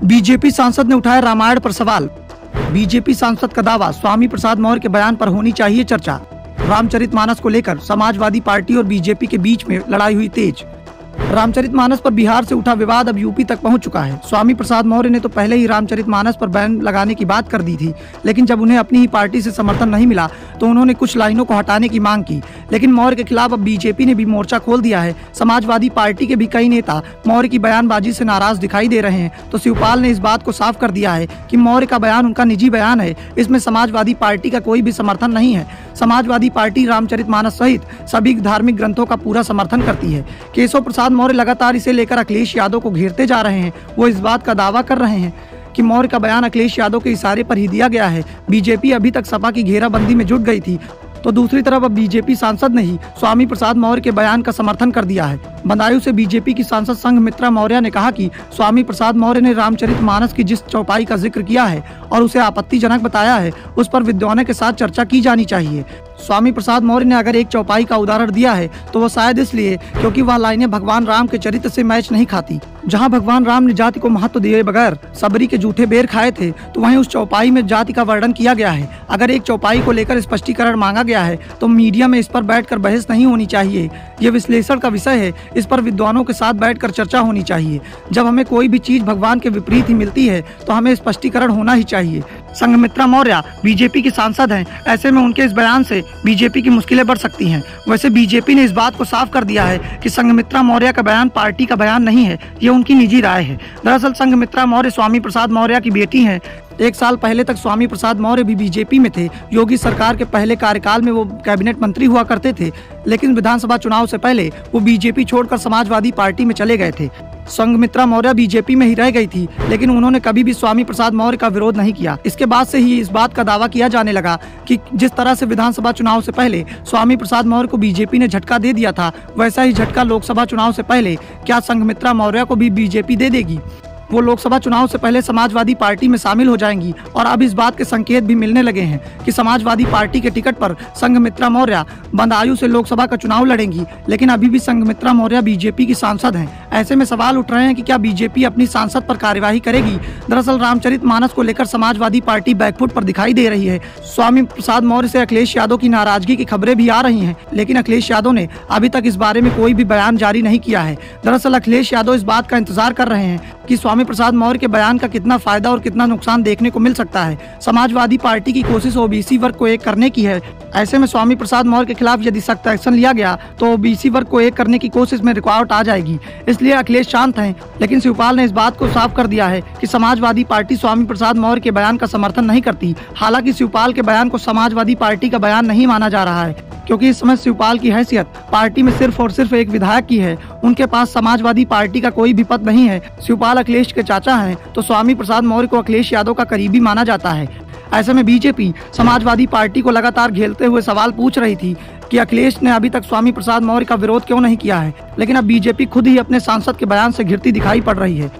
BJP सांसद ने उठाया रामायण पर सवाल। बीजेपी सांसद का दावा, स्वामी प्रसाद मौर्य के बयान पर होनी चाहिए चर्चा। रामचरितमानस को लेकर समाजवादी पार्टी और बीजेपी के बीच में लड़ाई हुई तेज। रामचरितमानस पर बिहार से उठा विवाद अब यूपी तक पहुंच चुका है। स्वामी प्रसाद मौर्य ने तो पहले ही रामचरितमानस पर बैन लगाने की बात कर दी थी, लेकिन जब उन्हें अपनी ही पार्टी से समर्थन नहीं मिला तो उन्होंने कुछ लाइनों को हटाने की मांग की। लेकिन मौर्य के खिलाफ अब बीजेपी ने भी मोर्चा खोल दिया है। समाजवादी पार्टी के भी कई नेता मौर्य की बयानबाजी से नाराज दिखाई दे रहे हैं, तो शिवपाल ने इस बात को साफ कर दिया है कि मौर्य का बयान उनका निजी बयान है, इसमें समाजवादी पार्टी का कोई भी समर्थन नहीं है। समाजवादी पार्टी रामचरितमानस सहित सभी धार्मिक ग्रंथों का पूरा समर्थन करती है। केशव प्रसाद मौर्य लगातार इसे लेकर अखिलेश यादव को घेरते जा रहे हैं। वो इस बात का दावा कर रहे हैं कि मौर्य का बयान अखिलेश यादव के इशारे पर ही दिया गया है। बीजेपी अभी तक सपा की घेराबंदी में जुट गई थी, तो दूसरी तरफ अब बीजेपी सांसद ने ही स्वामी प्रसाद मौर्य के बयान का समर्थन कर दिया है। बदायूं से बीजेपी की सांसद संघमित्रा मौर्य ने कहा कि स्वामी प्रसाद मौर्य ने रामचरितमानस की जिस चौपाई का जिक्र किया है और उसे आपत्तिजनक बताया है, उस पर विद्वानों के साथ चर्चा की जानी चाहिए। स्वामी प्रसाद मौर्य ने अगर एक चौपाई का उदाहरण दिया है तो वो शायद इसलिए क्योंकि वह लाइनें भगवान राम के चरित्र से मैच नहीं खाती। जहां भगवान राम ने जाति को महत्व दिए बगैर सबरी के जूठे बेर खाए थे, तो वहीं उस चौपाई में जाति का वर्णन किया गया है। अगर एक चौपाई को लेकर स्पष्टीकरण मांगा गया है तो मीडिया में इस पर बैठकर बहस नहीं होनी चाहिए। ये विश्लेषण का विषय है, इस पर विद्वानों के साथ बैठकर चर्चा होनी चाहिए। जब हमें कोई भी चीज भगवान के विपरीत ही मिलती है तो हमें स्पष्टीकरण होना ही चाहिए। संघमित्रा मौर्य बीजेपी की सांसद हैं, ऐसे में उनके इस बयान से बीजेपी की मुश्किलें बढ़ सकती हैं। वैसे बीजेपी ने इस बात को साफ कर दिया है कि संघमित्रा मौर्य का बयान पार्टी का बयान नहीं है, ये उनकी निजी राय है। दरअसल संघमित्रा मौर्य स्वामी प्रसाद मौर्य की बेटी हैं। एक साल पहले तक स्वामी प्रसाद मौर्य भी बीजेपी में थे। योगी सरकार के पहले कार्यकाल में वो कैबिनेट मंत्री हुआ करते थे, लेकिन विधानसभा चुनाव से पहले वो बीजेपी छोड़कर समाजवादी पार्टी में चले गए थे। संघमित्रा मौर्य बीजेपी में ही रह गई थी, लेकिन उन्होंने कभी भी स्वामी प्रसाद मौर्य का विरोध नहीं किया। इसके बाद से ही इस बात का दावा किया जाने लगा कि जिस तरह से विधानसभा चुनाव से पहले स्वामी प्रसाद मौर्य को बीजेपी ने झटका दे दिया था, वैसा ही झटका लोकसभा चुनाव से पहले क्या संघमित्रा मौर्य को भी बीजेपी दे देगी। वो लोकसभा चुनाव से पहले समाजवादी पार्टी में शामिल हो जाएंगी और अब इस बात के संकेत भी मिलने लगे हैं कि समाजवादी पार्टी के टिकट पर संघमित्रा मौर्य बदायूं से लोकसभा का चुनाव लड़ेंगी। लेकिन अभी भी संघमित्रा मौर्य बीजेपी की सांसद हैं। ऐसे में सवाल उठ रहे हैं कि क्या बीजेपी अपनी सांसद पर कार्यवाही करेगी। दरअसल रामचरितमानस को लेकर समाजवादी पार्टी बैकफुट पर दिखाई दे रही है। स्वामी प्रसाद मौर्य से अखिलेश यादव की नाराजगी की खबरें भी आ रही हैं, लेकिन अखिलेश यादव ने अभी तक इस बारे में कोई भी बयान जारी नहीं किया है। दरअसल अखिलेश यादव इस बात का इंतजार कर रहे हैं कि स्वामी प्रसाद मौर्य के बयान का कितना फायदा और कितना नुकसान देखने को मिल सकता है। समाजवादी पार्टी की कोशिश ओबीसी वर्ग को एक करने की है। ऐसे में स्वामी प्रसाद मौर्य के खिलाफ यदि सख्त एक्शन लिया गया तो ओबीसी वर्ग को एक करने की कोशिश में रुकावट आ जाएगी। इसलिए अखिलेश शांत हैं, लेकिन शिवपाल ने इस बात को साफ कर दिया है कि समाजवादी पार्टी स्वामी प्रसाद मौर्य के बयान का समर्थन नहीं करती। हालांकि शिवपाल के बयान को समाजवादी पार्टी का बयान नहीं माना जा रहा है, क्योंकि इस समय शिवपाल की हैसियत पार्टी में सिर्फ और सिर्फ एक विधायक की है। उनके पास समाजवादी पार्टी का कोई भी पद नहीं है। शिवपाल अखिलेश के चाचा हैं, तो स्वामी प्रसाद मौर्य को अखिलेश यादव का करीबी माना जाता है। ऐसे में बीजेपी समाजवादी पार्टी को लगातार घेरते हुए सवाल पूछ रही थी कि अखिलेश ने अभी तक स्वामी प्रसाद मौर्य का विरोध क्यों नहीं किया है, लेकिन अब बीजेपी खुद ही अपने सांसद के बयान से घिरती दिखाई पड़ रही है।